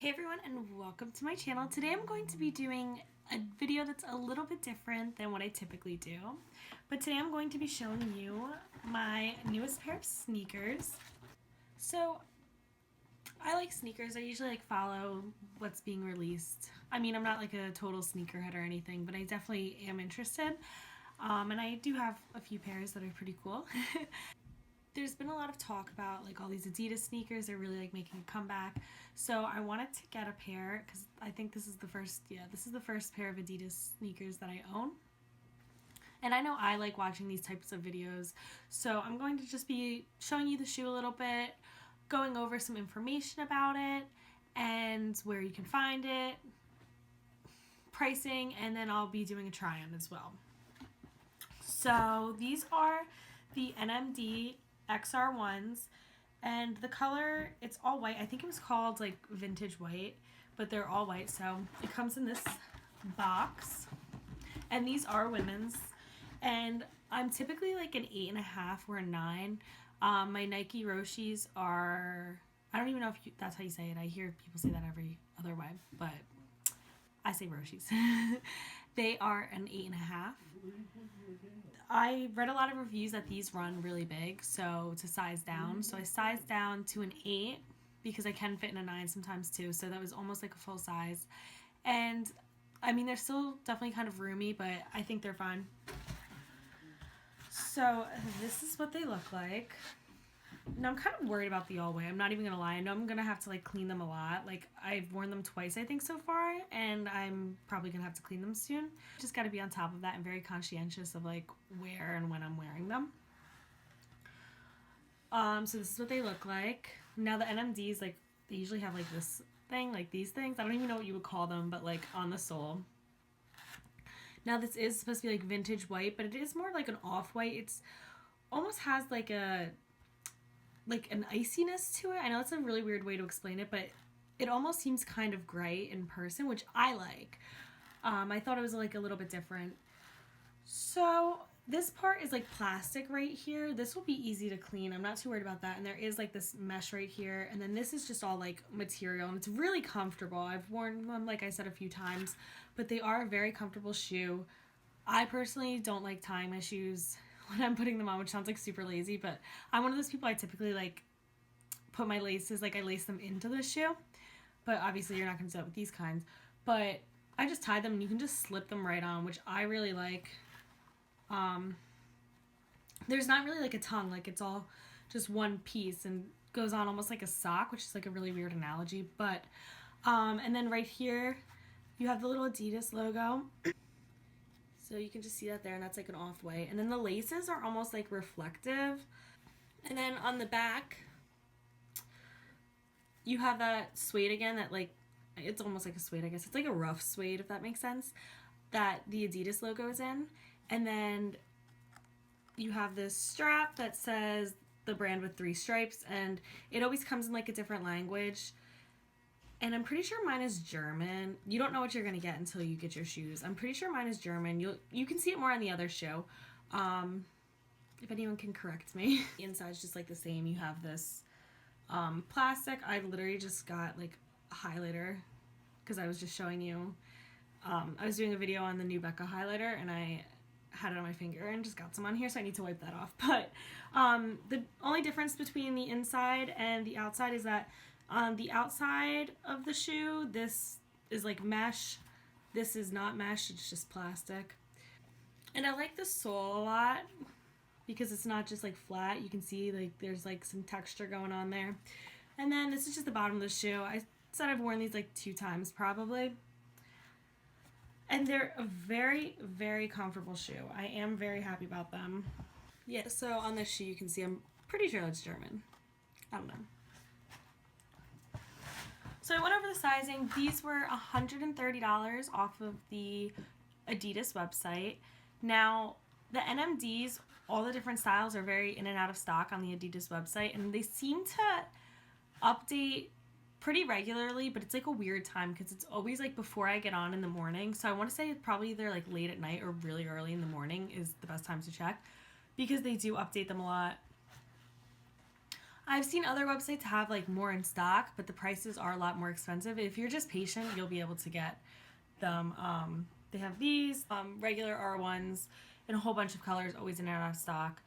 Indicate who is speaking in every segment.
Speaker 1: Hey everyone, and welcome to my channel. Today I'm going to be doing a video that's a little bit different than what I typically do. But today I'm going to be showing you my newest pair of sneakers. So I like sneakers. I usually follow what's being released. I mean, I'm not like a total sneakerhead or anything, but I definitely am interested. And I do have a few pairs that are pretty cool. There's been a lot of talk about like all these Adidas sneakers. They're really like making a comeback. So I wanted to get a pair because I think this is the first pair of Adidas sneakers that I own. And I know I like watching these types of videos. So I'm going to just be showing you the shoe a little bit, going over some information about it and where you can find it, pricing, and then I'll be doing a try-on as well. So these are the NMD XR1s, and the color, it's all white. I think it was called like vintage white, but they're all white. So it comes in this box, and these are women's, and I'm typically like an 8.5 or a 9. My Nike Roshis are, I don't even know if that's how you say it. I hear people say that every other way, but I say Roshis. They are an 8.5. I read a lot of reviews that these run really big, so to size down. So I sized down to an 8 because I can fit in a 9 sometimes too. So that was almost like a full size. And I mean, they're still definitely kind of roomy, but I think they're fine. So this is what they look like. Now I'm kind of worried about the all white. I'm not even gonna lie. I know I'm gonna have to like clean them a lot. Like I've worn them twice I think so far, and I'm probably gonna have to clean them soon. Just gotta be on top of that and very conscientious of like where and when I'm wearing them. So this is what they look like. Now the NMDs, like they usually have like this thing, like these things. I don't even know what you would call them, but like on the sole. Now this is supposed to be like vintage white, but it is more like an off-white. It's almost has like an iciness to it. I know it's a really weird way to explain it, but it almost seems kind of gray in person, which I like. I thought it was like a little bit different. So this part is like plastic right here. This will be easy to clean. I'm not too worried about that. And there is like this mesh right here. And then this is just all like material, and it's really comfortable. I've worn them, like I said, a few times, but they are a very comfortable shoe. I personally don't like tying my shoes when I'm putting them on, which sounds like super lazy, but I'm one of those people. I typically like put my laces, like I lace them into the shoe, but obviously you're not going to do that with these kinds. But I just tie them and you can just slip them right on, which I really like. There's not really like a tongue, like it's all just one piece and goes on almost like a sock, which is like a really weird analogy. But and then right here you have the little Adidas logo. So you can just see that there, and that's like an off-white. And then the laces are almost like reflective. And then on the back, you have that suede again that like, it's almost like a suede, I guess. It's like a rough suede, if that makes sense, that the Adidas logo is in. And then you have this strap that says the brand with 3 stripes, and it always comes in like a different language. And I'm pretty sure mine is German. You don't know what you're going to get until you get your shoes. I'm pretty sure mine is German. You can see it more on the other shoe. If anyone can correct me. The inside's just like the same. You have this plastic. I literally just got like a highlighter because I was just showing you. I was doing a video on the new Becca highlighter, and I had it on my finger and just got some on here, so I need to wipe that off. But the only difference between the inside and the outside is that on the outside of the shoe, this is like mesh. This is not mesh, it's just plastic. And I like the sole a lot because it's not just like flat. You can see like there's like some texture going on there. And then this is just the bottom of the shoe. I said I've worn these like 2 times probably. And they're a very, very comfortable shoe. I am very happy about them. Yeah, so on this shoe you can see I'm pretty sure it's German. I don't know. So I went over the sizing. These were $130 off of the Adidas website. Now, the NMDs, all the different styles are very in and out of stock on the Adidas website, and they seem to update pretty regularly, but it's like a weird time because it's always like before I get on in the morning. So I want to say probably either like late at night or really early in the morning is the best time to check because they do update them a lot. I've seen other websites have like more in stock, but the prices are a lot more expensive. If you're just patient, you'll be able to get them. They have these regular R1s in a whole bunch of colors, always in and out of stock.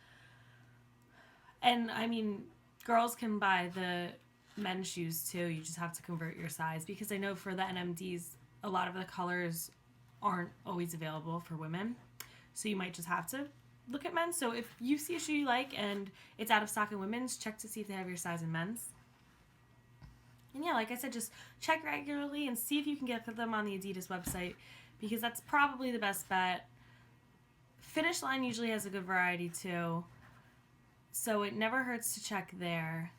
Speaker 1: And I mean, girls can buy the men's shoes too. You just have to convert your size, because I know for the NMDs, a lot of the colors aren't always available for women. So you might just have to look at men's. So if you see a shoe you like and it's out of stock in women's, check to see if they have your size in men's. And yeah, like I said, just check regularly and see if you can get them on the Adidas website, because that's probably the best bet. Finish Line usually has a good variety too, so it never hurts to check there.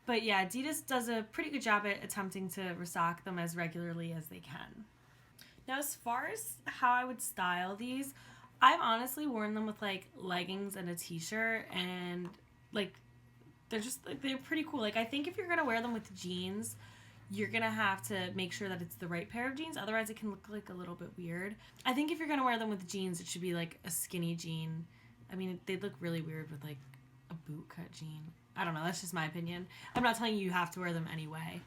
Speaker 1: But yeah, Adidas does a pretty good job at attempting to restock them as regularly as they can. Now, as far as how I would style these, I've honestly worn them with like leggings and a t-shirt, and like they're pretty cool. Like, I think if you're gonna wear them with jeans, you're gonna have to make sure that it's the right pair of jeans, otherwise it can look like a little bit weird. I think if you're gonna wear them with jeans, it should be like a skinny jean. I mean, they'd look really weird with like a boot cut jean. I don't know, that's just my opinion. I'm not telling you have to wear them anyway.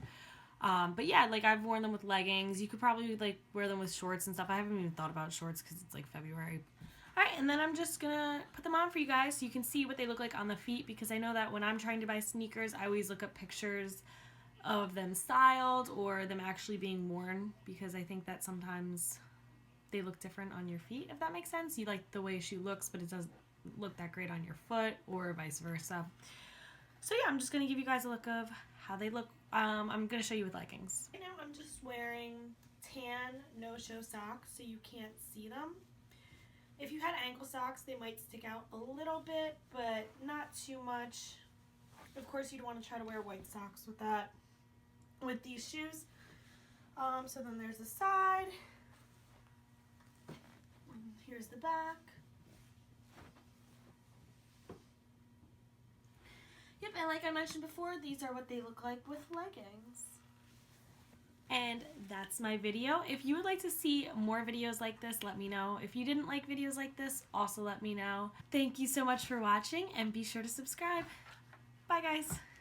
Speaker 1: But yeah, like I've worn them with leggings. You could probably like wear them with shorts and stuff. I haven't even thought about shorts because it's like February. Alright, and then I'm just gonna put them on for you guys so you can see what they look like on the feet, because I know that when I'm trying to buy sneakers, I always look up pictures of them styled or them actually being worn, because I think that sometimes they look different on your feet, if that makes sense. You like the way a shoe looks, but it doesn't look that great on your foot, or vice versa. So yeah, I'm just gonna give you guys a look of how they look. I'm gonna show you with leggings. Right now I'm just wearing tan no-show socks so you can't see them. If you had ankle socks, they might stick out a little bit, but not too much. Of course, you'd want to try to wear white socks with these shoes. So then there's the side. Here's the back. Yep, and like I mentioned before, these are what they look like with leggings. And that's my video. If you would like to see more videos like this, let me know. If you didn't like videos like this, also let me know. Thank you so much for watching, and be sure to subscribe. Bye, guys.